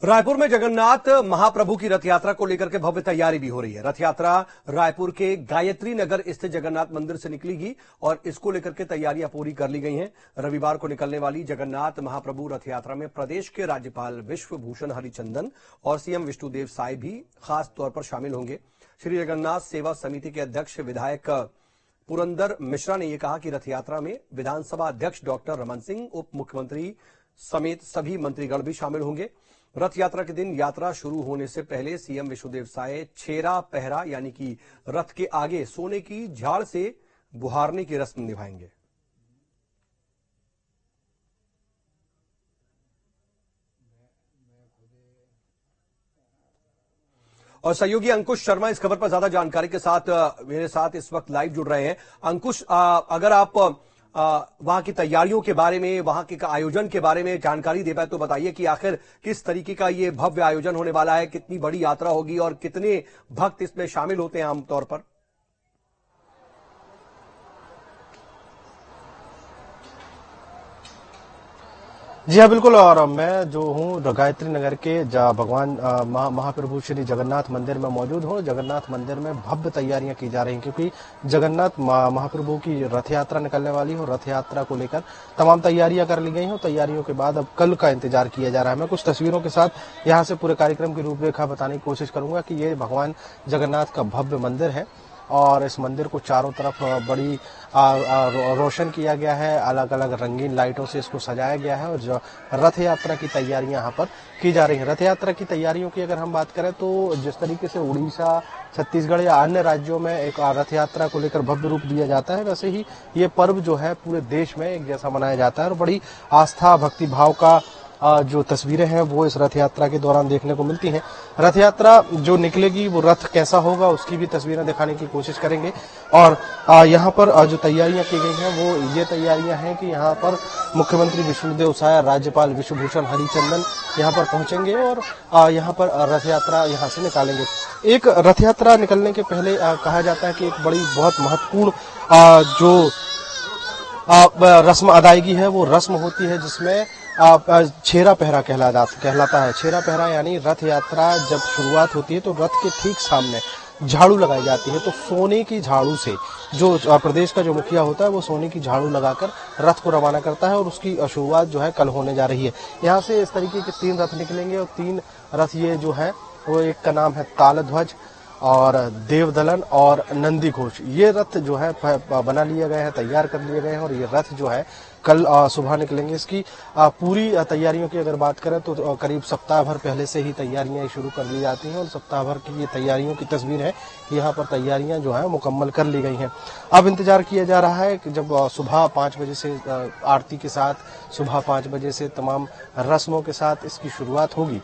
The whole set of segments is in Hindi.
रायपुर में जगन्नाथ महाप्रभु की रथ यात्रा को लेकर के भव्य तैयारी भी हो रही है। रथ यात्रा रायपुर के गायत्री नगर स्थित जगन्नाथ मंदिर से निकलेगी और इसको लेकर के तैयारियां पूरी कर ली गई हैं। रविवार को निकलने वाली जगन्नाथ महाप्रभु रथ यात्रा में प्रदेश के राज्यपाल विश्वभूषण हरिचंदन और सीएम विष्णुदेव साय भी खास तौर पर शामिल होंगे। श्री जगन्नाथ सेवा समिति के अध्यक्ष विधायक पुरंदर मिश्रा ने यह कहा कि रथ यात्रा में विधानसभा अध्यक्ष डॉक्टर रमन सिंह, उप मुख्यमंत्री समेत सभी मंत्रीगण भी शामिल होंगे। रथ यात्रा के दिन यात्रा शुरू होने से पहले सीएम विष्णुदेव साय छेरा पहरा यानी कि रथ के आगे सोने की झाड़ से बुहारने की रस्म निभाएंगे। और सहयोगी अंकुश शर्मा इस खबर पर ज्यादा जानकारी के साथ मेरे साथ इस वक्त लाइव जुड़ रहे हैं। अंकुश, अगर आप वहां की तैयारियों के बारे में, वहां के आयोजन के बारे में जानकारी दे पाए तो बताइए कि आखिर किस तरीके का ये भव्य आयोजन होने वाला है, कितनी बड़ी यात्रा होगी और कितने भक्त इसमें शामिल होते हैं आमतौर पर। जी हाँ, बिल्कुल। और मैं जो हूँ गायत्री नगर के भगवान महाप्रभु श्री जगन्नाथ मंदिर में मौजूद हूँ। जगन्नाथ मंदिर में भव्य तैयारियां की जा रही हैं क्योंकि जगन्नाथ महाप्रभु की रथ यात्रा निकलने वाली है। रथ यात्रा को लेकर तमाम तैयारियां कर ली गई हैं। तैयारियों के बाद अब कल का इंतजार किया जा रहा है। मैं कुछ तस्वीरों के साथ यहाँ से पूरे कार्यक्रम की रूपरेखा बताने की कोशिश करूंगा कि ये भगवान जगन्नाथ का भव्य मंदिर है और इस मंदिर को चारों तरफ बड़ी रोशन किया गया है। अलग अलग रंगीन लाइटों से इसको सजाया गया है और जो रथ यात्रा की तैयारियां यहाँ पर की जा रही हैं। रथ यात्रा की तैयारियों की अगर हम बात करें तो जिस तरीके से उड़ीसा, छत्तीसगढ़ या अन्य राज्यों में एक रथ यात्रा को लेकर भव्य रूप दिया जाता है, वैसे ही ये पर्व जो है पूरे देश में एक जैसा मनाया जाता है और बड़ी आस्था, भक्ति भाव का जो तस्वीरें हैं वो इस रथ यात्रा के दौरान देखने को मिलती हैं। रथ यात्रा जो निकलेगी वो रथ कैसा होगा उसकी भी तस्वीरें दिखाने की कोशिश करेंगे। और यहाँ पर जो तैयारियां की गई हैं वो ये तैयारियां हैं कि यहाँ पर मुख्यमंत्री विष्णुदेव साय, राज्यपाल विश्वभूषण हरिचंदन यहाँ पर पहुंचेंगे और यहाँ पर रथ यात्रा यहाँ से निकालेंगे। एक रथ यात्रा निकलने के पहले कहा जाता है कि एक बड़ी बहुत महत्वपूर्ण जो रस्म अदायगी है वो रस्म होती है जिसमें छेरा पहरा कहलाता है। छेरा पहरा यानी रथ यात्रा जब शुरुआत होती है तो रथ के ठीक सामने झाड़ू लगाई जाती है। तो सोने की झाड़ू से जो प्रदेश का जो मुखिया होता है वो सोने की झाड़ू लगाकर रथ को रवाना करता है और उसकी शुरुआत जो है कल होने जा रही है। यहाँ से इस तरीके के 3 रथ निकलेंगे और 3 रथ ये जो है वो एक का नाम है तालध्वज और देवदलन और नंदी घोष। ये रथ जो है बना लिए गए हैं, तैयार कर लिए गए हैं और ये रथ जो है कल सुबह निकलेंगे। इसकी पूरी तैयारियों की अगर बात करें तो करीब सप्ताह भर पहले से ही तैयारियां शुरू कर ली जाती हैं और सप्ताह भर की ये तैयारियों की तस्वीर है कि यहाँ पर तैयारियां जो है मुकम्मल कर ली गई हैं। अब इंतजार किया जा रहा है कि जब सुबह 5 बजे से आरती के साथ, सुबह 5 बजे से तमाम रस्मों के साथ इसकी शुरुआत होगी।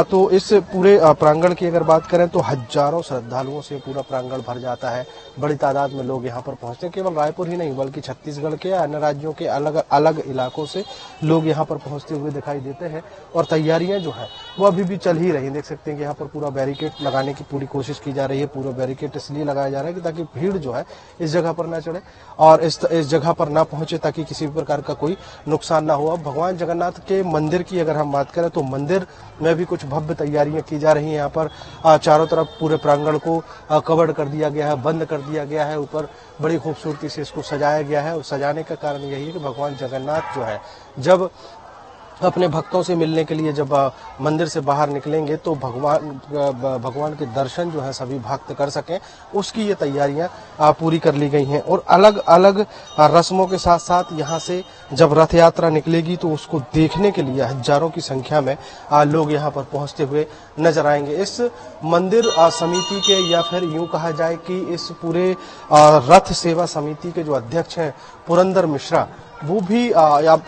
तो इस पूरे प्रांगण की अगर बात करें तो हजारों श्रद्धालुओं से पूरा प्रांगण भर जाता है। बड़ी तादाद में लोग यहाँ पर पहुंचते हैं। केवल रायपुर ही नहीं बल्कि छत्तीसगढ़ के अन्य राज्यों के अलग अलग इलाकों से लोग यहाँ पर पहुंचते हुए दिखाई देते हैं और तैयारियां जो है वो अभी भी चल ही रही। देख सकते हैं कि यहाँ पर पूरा बैरिकेड लगाने की पूरी कोशिश की जा रही है। पूरा बैरिकेड इसलिए लगाया जा रहा है कि ताकि भीड़ जो है इस जगह पर ना चढ़े और इस जगह पर ना पहुंचे ताकि किसी भी प्रकार का कोई नुकसान ना हो। अब भगवान जगन्नाथ के मंदिर की अगर हम बात करें तो मंदिर में भी कुछ भव्य तैयारियां की जा रही हैं। यहाँ पर चारों तरफ पूरे प्रांगण को कवर कर दिया गया है, बंद कर दिया गया है। ऊपर बड़ी खूबसूरती से इसको सजाया गया है और सजाने का कारण यही है कि भगवान जगन्नाथ जो है जब अपने भक्तों से मिलने के लिए जब मंदिर से बाहर निकलेंगे तो भगवान के दर्शन जो है सभी भक्त कर सकें, उसकी ये तैयारियां पूरी कर ली गई हैं। और अलग अलग रस्मों के साथ साथ यहाँ से जब रथ यात्रा निकलेगी तो उसको देखने के लिए हजारों की संख्या में लोग यहाँ पर पहुंचते हुए नजर आएंगे। इस मंदिर समिति के या फिर यूं कहा जाए कि इस पूरे रथ सेवा समिति के जो अध्यक्ष हैं पुरंदर मिश्रा, वो भी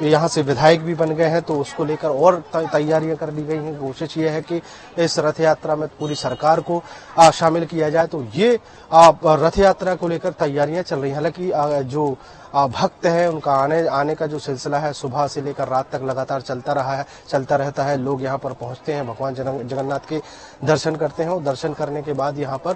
यहाँ से विधायक भी बन गए हैं। तो उसको लेकर और तैयारियां कर ली गई हैं। कोशिश ये है कि इस रथ यात्रा में पूरी सरकार को शामिल किया जाए। तो ये रथ यात्रा को लेकर तैयारियां चल रही हैं। हालांकि जो भक्त हैं उनका आने का जो सिलसिला है सुबह से लेकर रात तक लगातार चलता रहता है। लोग यहाँ पर पहुंचते हैं, भगवान जगन्नाथ के दर्शन करते हैं और दर्शन करने के बाद यहाँ पर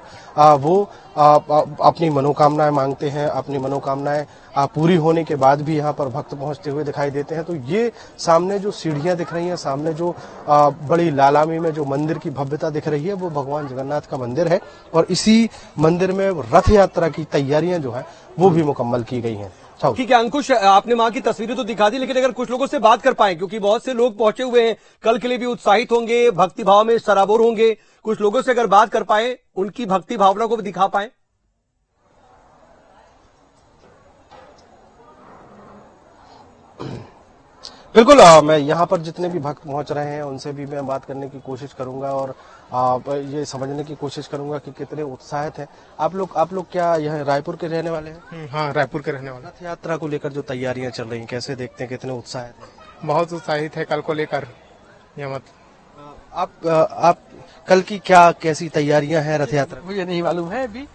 वो अपनी मनोकामनाएं मांगते हैं। अपनी मनोकामनाएं पूरी होने के बाद भी यहाँ पर भक्त पहुंचते हुए दिखाई देते हैं। तो ये सामने जो सीढ़ियां दिख रही हैं, सामने जो बड़ी लालामी में जो मंदिर की भव्यता दिख रही है, वो भगवान जगन्नाथ का मंदिर है और इसी मंदिर में रथ यात्रा की तैयारियां जो है वो भी मुकम्मल की गई हैं। ठीक है अंकुश, आपने मां की तस्वीरें तो दिखा दी, लेकिन अगर कुछ लोगों से बात कर पाए, क्योंकि बहुत से लोग पहुंचे हुए हैं, कल के लिए भी उत्साहित होंगे, भक्ति भाव में सराबोर होंगे, कुछ लोगों से अगर बात कर पाए, उनकी भक्ति भावना को भी दिखा पाए। बिल्कुल, मैं यहाँ पर जितने भी भक्त पहुंच रहे हैं उनसे भी मैं बात करने की कोशिश करूंगा और ये समझने की कोशिश करूंगा कि कितने उत्साहित हैं आप लोग। क्या यह रायपुर के रहने वाले हैं? हाँ, रायपुर के रहने वाले। रथ यात्रा को लेकर जो तैयारियां चल रही हैं, कैसे देखते हैं, कितने उत्साहित हैं? बहुत उत्साहित है कल को लेकर। यह मत आप कल की क्या कैसी तैयारियां हैं रथ यात्रा? मुझे नहीं मालूम है अभी।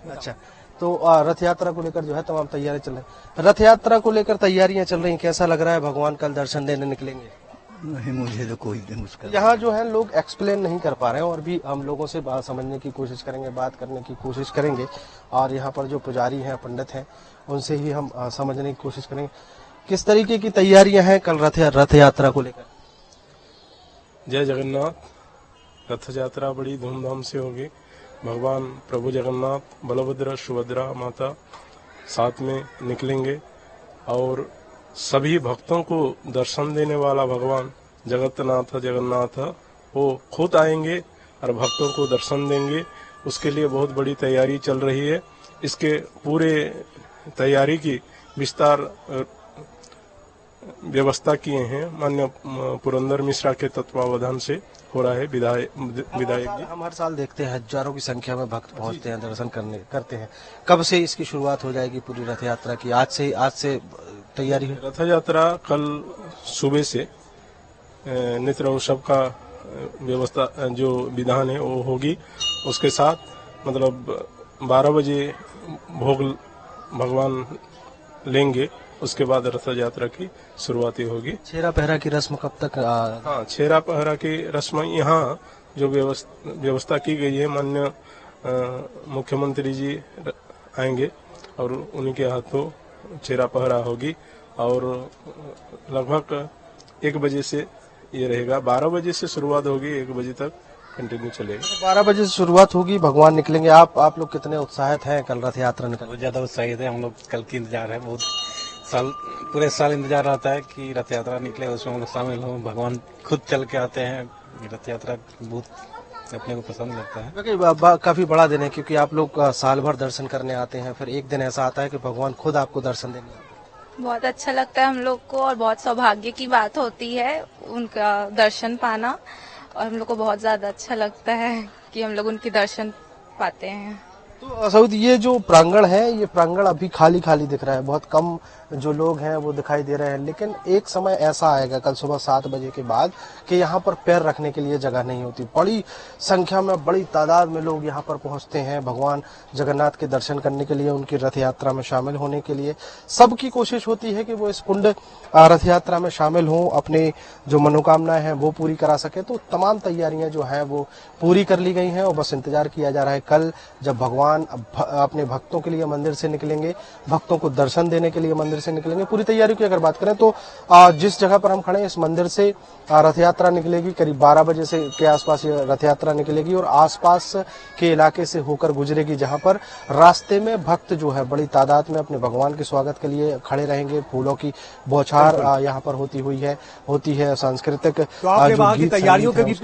अच्छा, तो रथ यात्रा को लेकर जो है तमाम तैयारियां चल रही हैं। रथ यात्रा को लेकर तैयारियां चल रही हैं, कैसा लग रहा है? भगवान कल दर्शन देने निकलेंगे? नहीं, मुझे तो कोई नहीं मुश्किल। यहाँ जो है लोग एक्सप्लेन नहीं कर पा रहे हैं और भी हम लोगों से बात समझने की कोशिश करेंगे, बात करने की कोशिश करेंगे और यहाँ पर जो पुजारी हैं, पंडित हैं, उनसे ही हम समझने की कोशिश करेंगे किस तरीके की तैयारियां हैं कल रथ यात्रा को लेकर। जय जगन्नाथ। रथ यात्रा बड़ी धूमधाम से होगी। भगवान प्रभु जगन्नाथ, बलभद्र, सुभद्रा माता साथ में निकलेंगे और सभी भक्तों को दर्शन देने वाला भगवान जगन्नाथ जगन्नाथ वो खुद आएंगे और भक्तों को दर्शन देंगे। उसके लिए बहुत बड़ी तैयारी चल रही है। इसके पूरे तैयारी की विस्तार व्यवस्था किए हैं माननीय पुरंदर मिश्रा के तत्वावधान से हो रहा है। विधायक जी, हम हर साल देखते हैं हजारों की संख्या में भक्त पहुंचते हैं, दर्शन करते हैं। कब से इसकी शुरुआत हो जाएगी पूरी रथ यात्रा की? आज से तैयारी है? रथ यात्रा कल सुबह से नित्य उत्सव का व्यवस्था जो विधान है वो होगी। उसके साथ मतलब 12 बजे भोग भगवान लेंगे। उसके बाद रथ यात्रा की शुरुआती होगी। छेरा पहरा की रस्म कब तक? हाँ, छेरा पहरा की रस्म यहाँ जो व्यवस्था की गई है, माननीय मुख्यमंत्री जी आएंगे और उन्हीं के हाथों छेरा पहरा होगी और लगभग 1 बजे से ये रहेगा। 12 बजे से शुरुआत होगी, 1 बजे तक कंटिन्यू चलेगा। 12 बजे से शुरुआत होगी, भगवान निकलेंगे। आप लोग कितने उत्साहित हैं कल रथ यात्रा निकल? बहुत ज्यादा उत्साहित है हम लोग। कल की इंतजार है, बहुत पूरे साल इंतजार रहता है कि रथ यात्रा निकले, उसमें हम लोग शामिल हों। भगवान खुद चल के आते हैं। रथ यात्रा बहुत अपने को पसंद लगता है। काफी बड़ा दिन है क्योंकि आप लोग साल भर दर्शन करने आते हैं, फिर एक दिन ऐसा आता है कि भगवान खुद आपको दर्शन देने आते हैं। बहुत अच्छा लगता है हम लोग को और बहुत सौभाग्य की बात होती है उनका दर्शन पाना और हम लोग को बहुत ज्यादा अच्छा लगता है कि हम लोग उनके दर्शन पाते हैं। तो सऊद, ये जो प्रांगण है, ये प्रांगण अभी खाली दिख रहा है, बहुत कम जो लोग हैं वो दिखाई दे रहे हैं, लेकिन एक समय ऐसा आएगा कल सुबह 7 बजे के बाद कि यहाँ पर पैर रखने के लिए जगह नहीं होती। बड़ी संख्या में, बड़ी तादाद में लोग यहाँ पर पहुंचते हैं भगवान जगन्नाथ के दर्शन करने के लिए, उनकी रथ यात्रा में शामिल होने के लिए। सबकी कोशिश होती है कि वो इस पुण्य रथ यात्रा में शामिल हों, अपने जो मनोकामनाएं हैं वो पूरी करा सके। तो तमाम तैयारियां जो है वो पूरी कर ली गई हैं और बस इंतजार किया जा रहा है कल जब भगवान अपने भक्तों के लिए मंदिर से निकलेंगे, भक्तों को दर्शन देने के लिए मंदिर से निकलेंगे। पूरी तैयारी की अगर बात करें तो जिस जगह पर हम खड़े हैं इस मंदिर से रथ यात्रा निकलेगी, करीब 12 बजे से के आसपास ये रथ यात्रा निकलेगी और आसपास के इलाके से होकर गुजरेगी, जहां पर रास्ते में भक्त जो है बड़ी तादाद में अपने भगवान के स्वागत के लिए खड़े रहेंगे। फूलों की बौछार यहाँ पर होती है। सांस्कृतिक तो आपने वहां की तैयारियों के भी